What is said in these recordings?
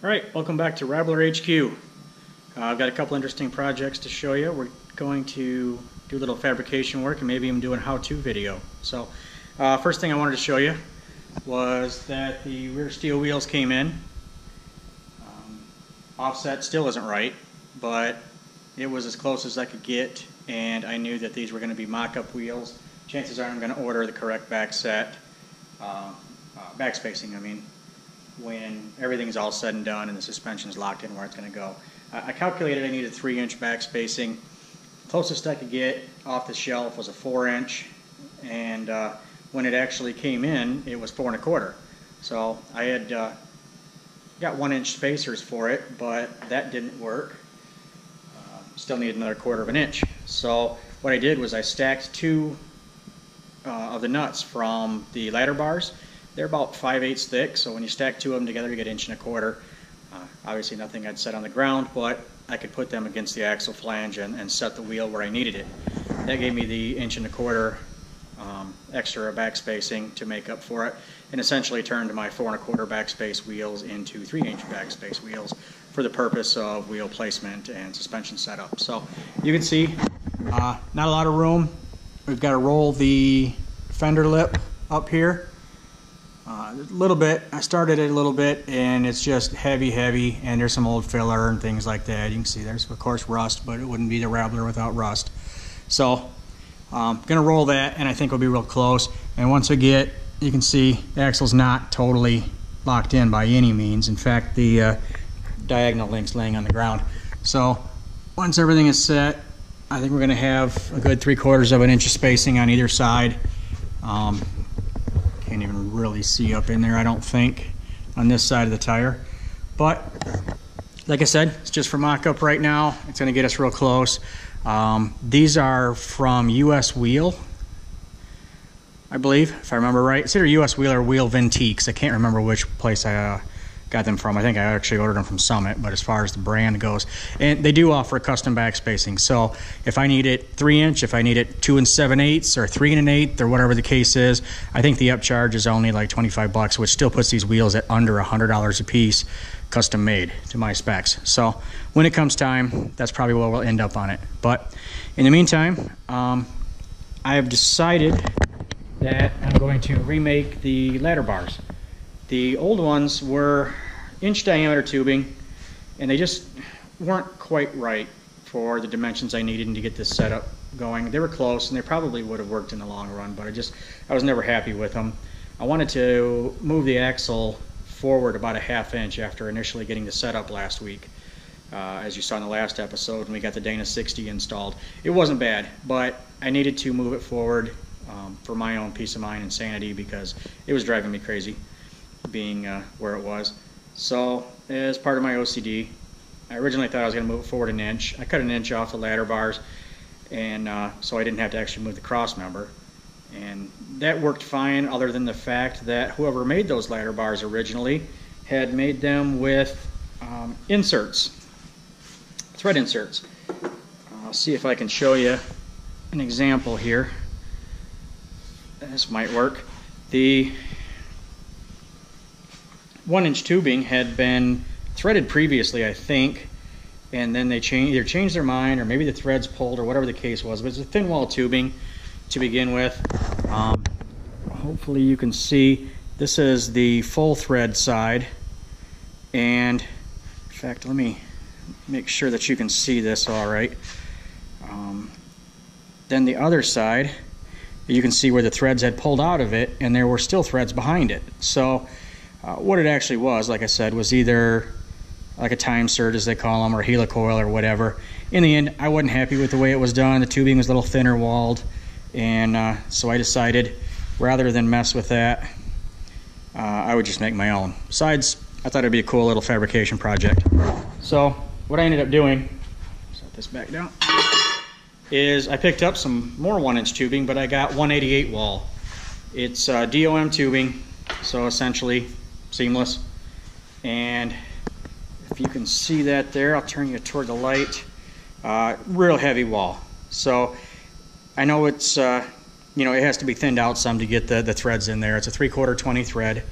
Alright, welcome back to Rabbler HQ. I've got a couple interesting projects to show you. We're going to do a little fabrication work and maybe even do a how-to video. So, first thing I wanted to show you was that the rear steel wheels came in. Offset still isn't right, but it was as close as I could get, and I knew that these were going to be mock-up wheels. Chances are I'm going to order the correct back spacing, when everything's all said and done and the suspension's locked in where it's going to go. I calculated I needed 3-inch back spacing. Closest I could get off the shelf was a 4-inch, and when it actually came in, it was 4 1/4. So I had got 1-inch spacers for it, but that didn't work. Still needed another 1/4 of an inch. So what I did was I stacked two of the nuts from the ladder bars. They're about 5/8 thick, so when you stack two of them together you get 1 1/4 inches. Obviously nothing I'd set on the ground, but I could put them against the axle flange and set the wheel where I needed it. That gave me the 1 1/4 inch extra back spacing to make up for it, and essentially turned my 4 1/4 backspace wheels into 3-inch backspace wheels for the purpose of wheel placement and suspension setup. So you can see not a lot of room. We've got to roll the fender lip up here a little bit. I started it a little bit and it's just heavy, and there's some old filler and things like that. You can see there's of course rust, but it wouldn't be the Rabbler without rust. So I'm gonna roll that, and I think we'll be real close. And once I get, you can see the axle's not totally locked in by any means. In fact, the diagonal link's laying on the ground. So once everything is set, I think we're gonna have a good 3/4 of an inch of spacing on either side. Can't even really see up in there, I don't think, on this side of the tire. But like I said, it's just for mock-up right now. It's going to get us real close. These are from US Wheel, I believe, if I remember right. It's either US Wheel or Wheel Vintiques. I can't remember which place I got them from. I think I actually ordered them from Summit, but as far as the brand goes, and they do offer custom back spacing. So if I need it 3-inch, if I need it 2 7/8 or 3 1/8 or whatever the case is, I think the upcharge is only like $25, which still puts these wheels at under $100 a piece, custom made to my specs. So when it comes time, that's probably where we'll end up on it. But in the meantime, I have decided that I'm going to remake the ladder bars. The old ones were inch diameter tubing, and they just weren't quite right for the dimensions I needed to get this setup going. They were close, and they probably would have worked in the long run, but I was never happy with them. I wanted to move the axle forward about a 1/2 inch after initially getting the setup last week. As you saw in the last episode when we got the Dana 60 installed. It wasn't bad, but I needed to move it forward for my own peace of mind and sanity, because it was driving me crazy being where it was. So as part of my OCD, I originally thought I was going to move it forward 1 inch. I cut 1 inch off the ladder bars, and so I didn't have to actually move the cross member, and that worked fine, other than the fact that whoever made those ladder bars originally had made them with inserts, thread inserts. I'll see if I can show you an example here. This might work. The 1-inch tubing had been threaded previously, I think, and then they either changed their mind, or maybe the threads pulled, or whatever the case was. But it's a thin wall tubing to begin with. Hopefully you can see this is the full thread side, and in fact, let me make sure that you can see this all right. Then the other side, you can see where the threads had pulled out of it, and there were still threads behind it. So what it actually was, like I said, was either like a time sert, as they call them, or helicoil or whatever. In the end, I wasn't happy with the way it was done. The tubing was a little thinner walled, and so I decided, rather than mess with that, I would just make my own. Besides, I thought it'd be a cool little fabrication project. So what I ended up doing, set this back down, is I picked up some more 1-inch tubing, but I got 188 wall. It's DOM tubing, so essentially seamless. And if you can see that there, I'll turn you toward the light. Real heavy wall. So I know it's you know, it has to be thinned out some to get the threads in there. It's a 3/4 20 thread,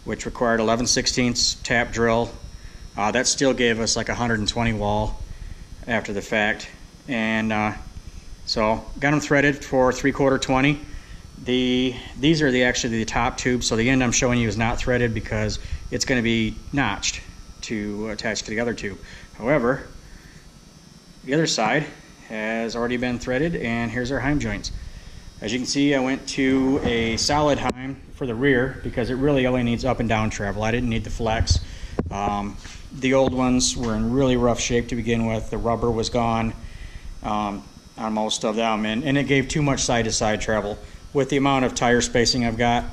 which required 11/16 tap drill, That still gave us like 120 wall after the fact. And so got them threaded for 3/4 20. These are actually the top tubes, so the end I'm showing you is not threaded because it's going to be notched to attach to the other tube. However, the other side has already been threaded, and here's our heim joints. As you can see, I went to a solid heim for the rear because it really only needs up and down travel. I didn't need the flex. The old ones were in really rough shape to begin with. The rubber was gone on most of them, and it gave too much side-to-side travel. With the amount of tire spacing I've got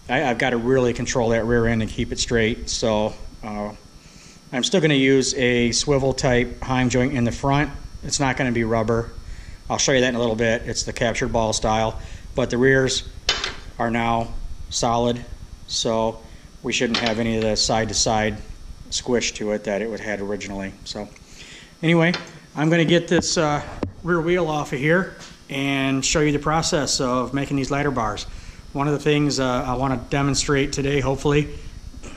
to really control that rear end and keep it straight. So I'm still going to use a swivel type heim joint in the front. It's not going to be rubber. I'll show you that in a little bit. It's the captured ball style, but the rears are now solid, so we shouldn't have any of the side-to-side squish to it that it had originally. So anyway, I'm going to get this rear wheel off of here and show you the process of making these ladder bars. One of the things I want to demonstrate today, hopefully,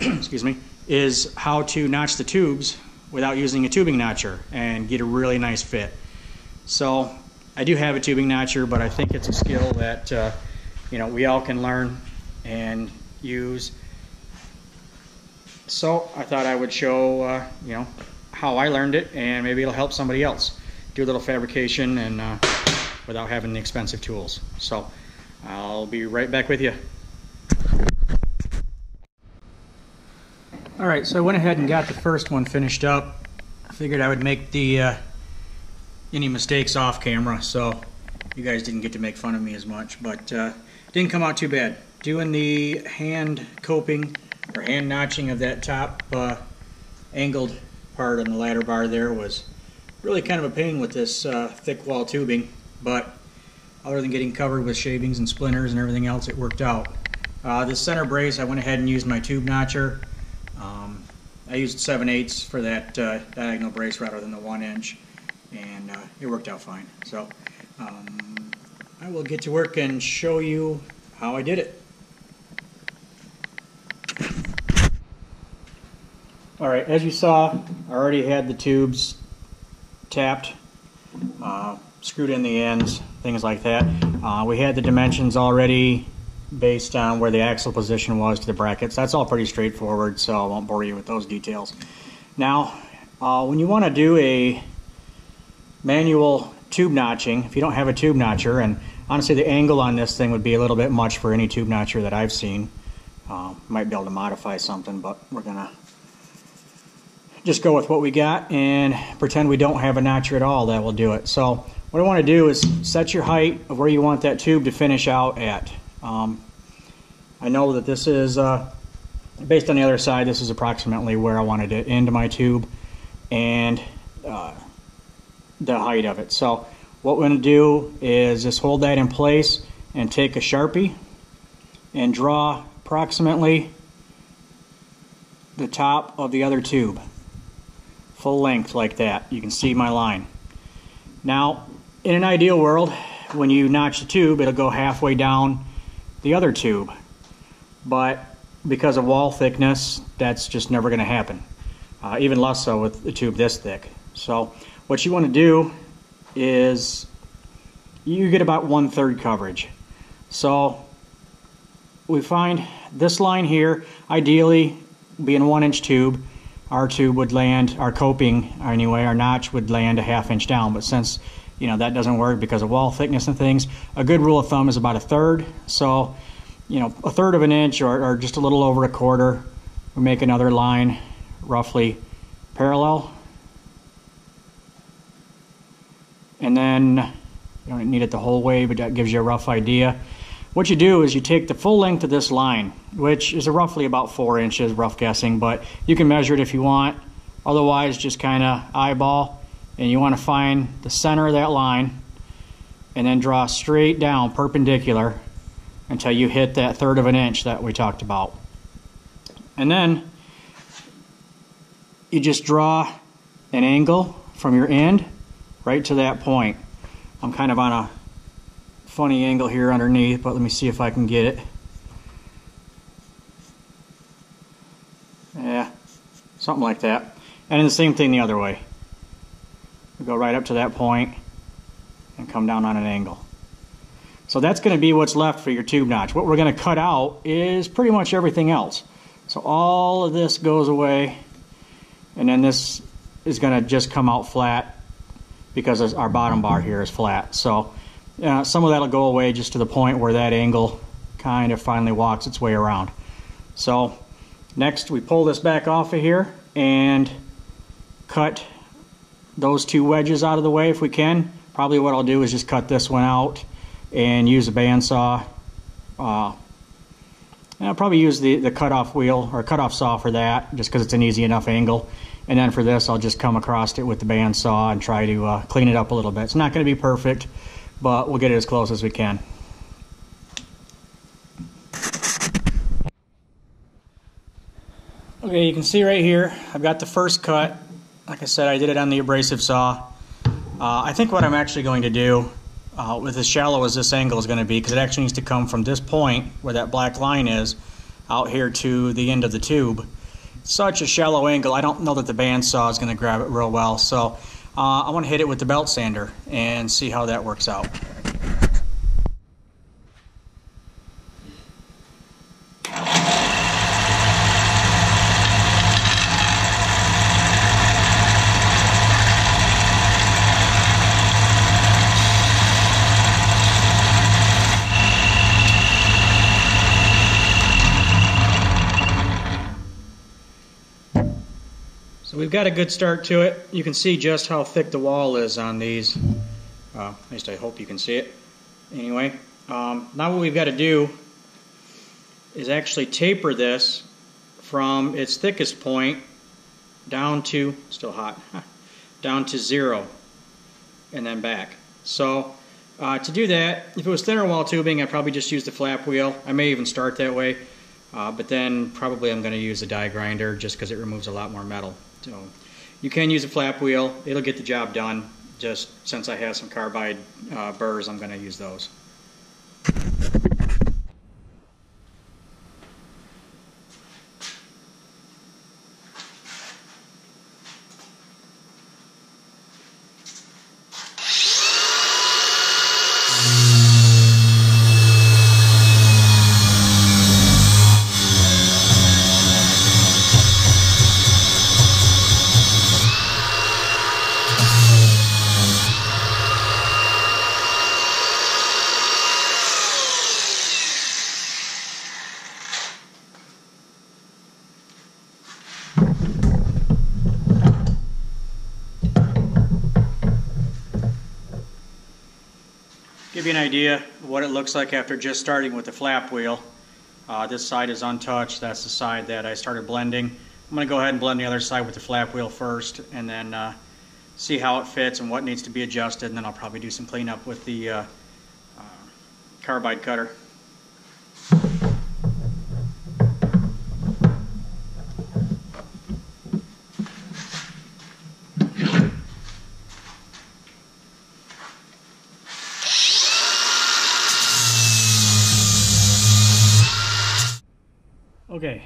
excuse me, is how to notch the tubes without using a tubing notcher and get a really nice fit. So I do have a tubing notcher, but I think it's a skill that we all can learn and use. So I thought I would show how I learned it, and maybe it'll help somebody else do a little fabrication and without having the expensive tools. So I'll be right back with you. Alright, so I went ahead and got the first one finished up. I figured I would make the any mistakes off camera, so you guys didn't get to make fun of me as much, but didn't come out too bad. Doing the hand coping or hand notching of that top angled part on the ladder bar there was really kind of a pain with this thick wall tubing, but other than getting covered with shavings and splinters and everything else, it worked out. This center brace, I went ahead and used my tube notcher. I used 7/8 for that diagonal brace rather than the 1 inch, and it worked out fine. So I will get to work and show you how I did it. Alright, as you saw, I already had the tubes tapped, screwed in the ends, things like that. We had the dimensions already based on where the axle position was to the brackets. That's all pretty straightforward, so I won't bore you with those details. Now, when you want to do a manual tube notching, if you don't have a tube notcher, and honestly the angle on this thing would be a little bit much for any tube notcher that I've seen. Might be able to modify something, but we're gonna just go with what we got and pretend we don't have a notcher at all. That will do it. So what I want to do is set your height of where you want that tube to finish out at. I know that this is based on the other side, this is approximately where I wanted to end my tube and the height of it. So what we're going to do is just hold that in place and take a Sharpie and draw approximately the top of the other tube, full length like that. You can see my line. Now, in an ideal world, when you notch the tube, it'll go halfway down the other tube, but because of wall thickness, that's just never going to happen, even less so with a tube this thick. So what you want to do is you get about 1/3 coverage. So we find this line here, ideally being 1 inch tube, our tube would land, our coping anyway, our notch would land a 1/2 inch down, but since that doesn't work because of wall thickness and things, a good rule of thumb is about 1/3. So 1/3 of an inch or just a little over 1/4, we make another line roughly parallel, and then you don't need it the whole way, but that gives you a rough idea. What you do is you take the full length of this line, which is roughly about 4 inches, rough guessing, but you can measure it if you want. Otherwise, just kind of eyeball, and you want to find the center of that line and then draw straight down perpendicular until you hit that 1/3 of an inch that we talked about. And then you just draw an angle from your end right to that point. I'm kind of on a funny angle here underneath, but let me see if I can get it. Yeah, something like that. And then the same thing the other way. We go right up to that point and come down on an angle. So that's going to be what's left for your tube notch. What we're going to cut out is pretty much everything else. So all of this goes away, and then this is going to just come out flat because our bottom bar here is flat. So some of that will go away just to the point where that angle kind of finally walks its way around. So next we pull this back off of here and cut those two wedges out of the way if we can. Probably what I'll do is just cut this one out and use a bandsaw. And I'll probably use the cutoff wheel or cutoff saw for that, just because it's an easy enough angle. And then for this, I'll just come across it with the bandsaw and try to clean it up a little bit. It's not going to be perfect, but we'll get it as close as we can. Okay, you can see right here, I've got the first cut. Like I said, I did it on the abrasive saw. I think what I'm actually going to do, with as shallow as this angle is going to be, because it actually needs to come from this point where that black line is out here to the end of the tube. Such a shallow angle, I don't know that the bandsaw is going to grab it real well. So I want to hit it with the belt sander and see how that works out. So we've got a good start to it. You can see just how thick the wall is on these. At least I hope you can see it. Anyway, now what we've got to do is actually taper this from its thickest point down to, still hot, down to 0 and then back. So to do that, if it was thinner wall tubing, I'd probably just use the flap wheel. I may even start that way, but then probably I'm going to use a die grinder just because it removes a lot more metal. So you can use a flap wheel, it'll get the job done. Just since I have some carbide burrs, I'm going to use those. Give you an idea of what it looks like after just starting with the flap wheel. This side is untouched. That's the side that I started blending. I'm going to go ahead and blend the other side with the flap wheel first, and then see how it fits and what needs to be adjusted, and then I'll probably do some cleanup with the carbide cutter. Okay,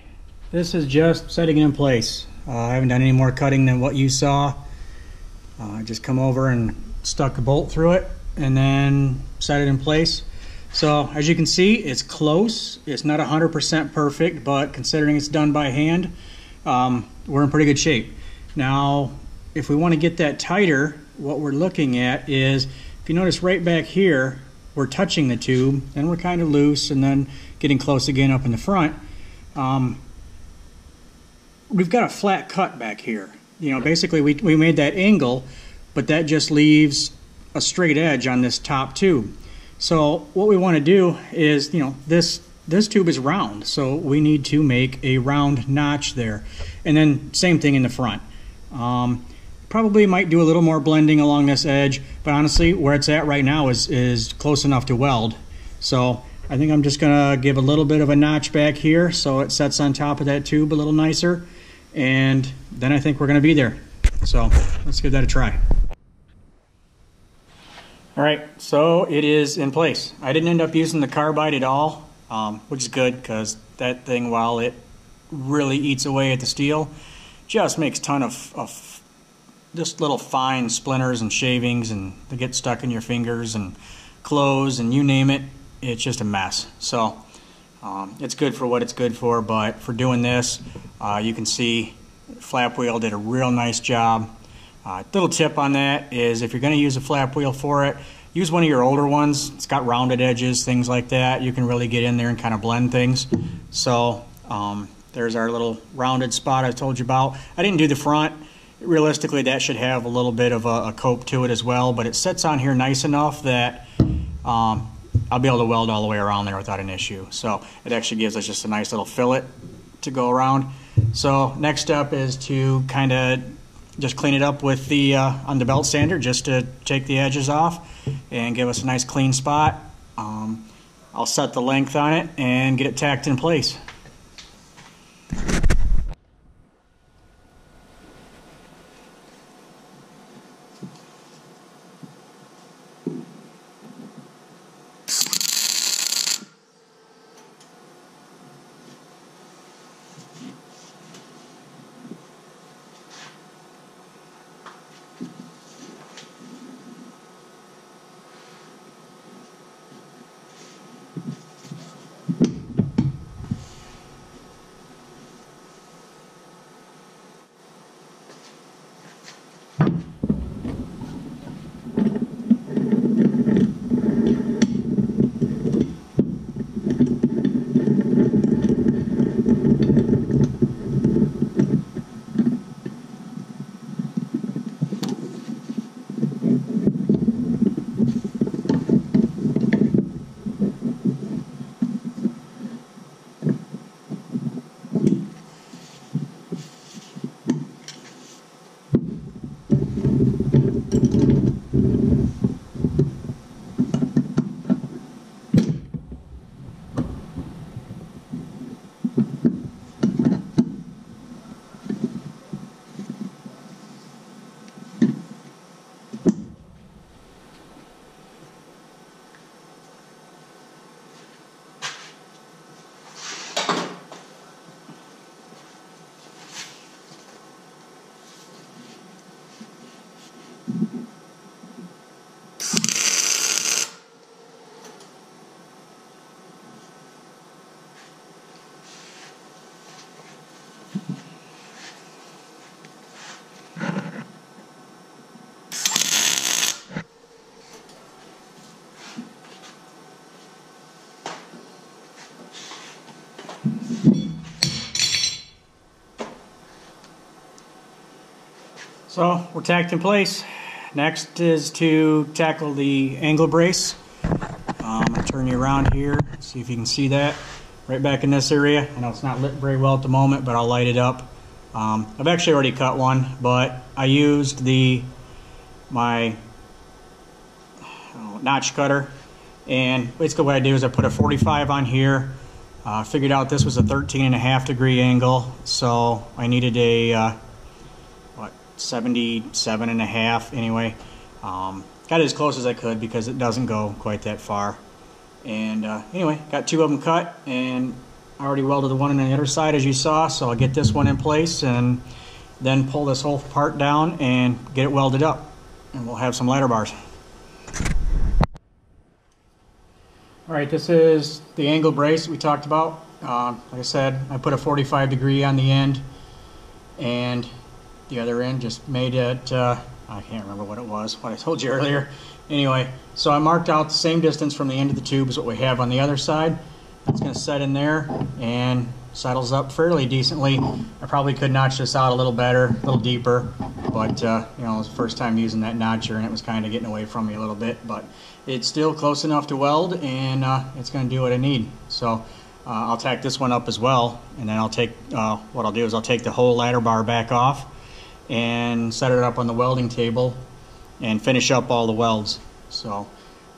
this is just setting it in place. I haven't done any more cutting than what you saw. Just come over and stuck a bolt through it and then set it in place. So as you can see, it's close. It's not 100% perfect, but considering it's done by hand, we're in pretty good shape. Now, if we want to get that tighter, what we're looking at is, if you notice right back here, we're touching the tube, then we're kind of loose, and then getting close again up in the front. We've got a flat cut back here. You know, basically we made that angle, but that just leaves a straight edge on this top tube. So what we want to do is, you know, this tube is round, so we need to make a round notch there. And then same thing in the front. Probably might do a little more blending along this edge, but honestly, where it's at right now is close enough to weld. So I think I'm just gonna give a little bit of a notch back here so it sets on top of that tube a little nicer, and then I think we're gonna be there. So let's give that a try. All right, so it is in place. I didn't end up using the carbide at all, which is good, because that thing, while it really eats away at the steel, just makes a ton of just little fine splinters and shavings, and they get stuck in your fingers and clothes and you name it. It's just a mess. So it's good for what it's good for, but for doing this, you can see flap wheel did a real nice job. Little tip on that is if you're going to use a flap wheel for it, use one of your older ones. It's got rounded edges, things like that. You can really get in there and kind of blend things. So there's our little rounded spot I told you about. I didn't do the front. Realistically, that should have a little bit of a cope to it as well, but it sits on here nice enough that I'll be able to weld all the way around there without an issue. So it actually gives us just a nice little fillet to go around. So next step is to kind of just clean it up with the on the belt sander, just to take the edges off and give us a nice clean spot. I'll set the length on it and get it tacked in place. So we're tacked in place. Next is to tackle the angle brace. I'm going to turn you around here, see if you can see that. Right back in this area. I know it's not lit very well at the moment, but I'll light it up. I've actually already cut one, but I used my notch cutter. And basically what I do is I put a 45 on here. Figured out this was a 13.5 degree angle, so I needed a 77.5 anyway. Got it as close as I could because it doesn't go quite that far. And anyway, got two of them cut, and I already welded the one on the other side as you saw, so I'll get this one in place and then pull this whole part down and get it welded up, and we'll have some ladder bars. Alright, this is the angle brace we talked about. Like I said, I put a 45 degree on the end, and the other end just made it, I can't remember what it was, what I told you earlier. Anyway, so I marked out the same distance from the end of the tube as what we have on the other side. It's going to set in there and settles up fairly decently. I probably could notch this out a little better, a little deeper, but you know, it was the first time using that notcher and it was kind of getting away from me a little bit, but it's still close enough to weld, and it's going to do what I need. So I'll tack this one up as well, and then I'll take, what I'll do is I'll take the whole ladder bar back off and set it up on the welding table and finish up all the welds. So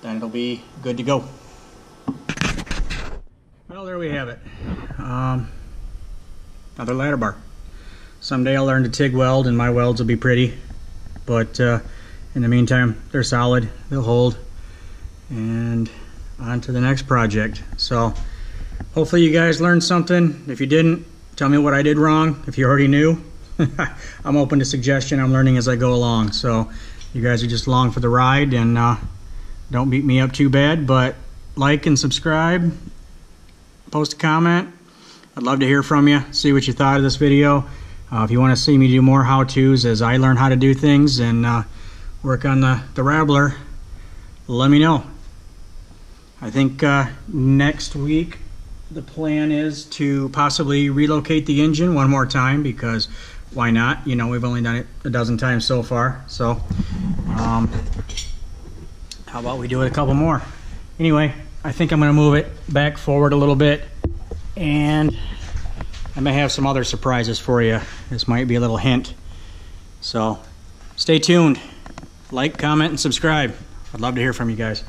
then it'll be good to go. Well, there we have it. Another ladder bar. Someday I'll learn to TIG weld and my welds will be pretty, but in the meantime they're solid, they'll hold, and on to the next project. So hopefully you guys learned something. If you didn't, tell me what I did wrong. If you already knew, I'm open to suggestion. I'm learning as I go along. So you guys are just along for the ride, and don't beat me up too bad, but like and subscribe, post a comment. I'd love to hear from you, see what you thought of this video. If you want to see me do more how-tos as I learn how to do things and work on the Rabbler, let me know. I think next week the plan is to possibly relocate the engine one more time, because why not? You know, we've only done it a dozen times so far. So how about we do it a couple more? Anyway, I think I'm going to move it back forward a little bit, and I may have some other surprises for you. This might be a little hint. So stay tuned. Like, comment, and subscribe. I'd love to hear from you guys.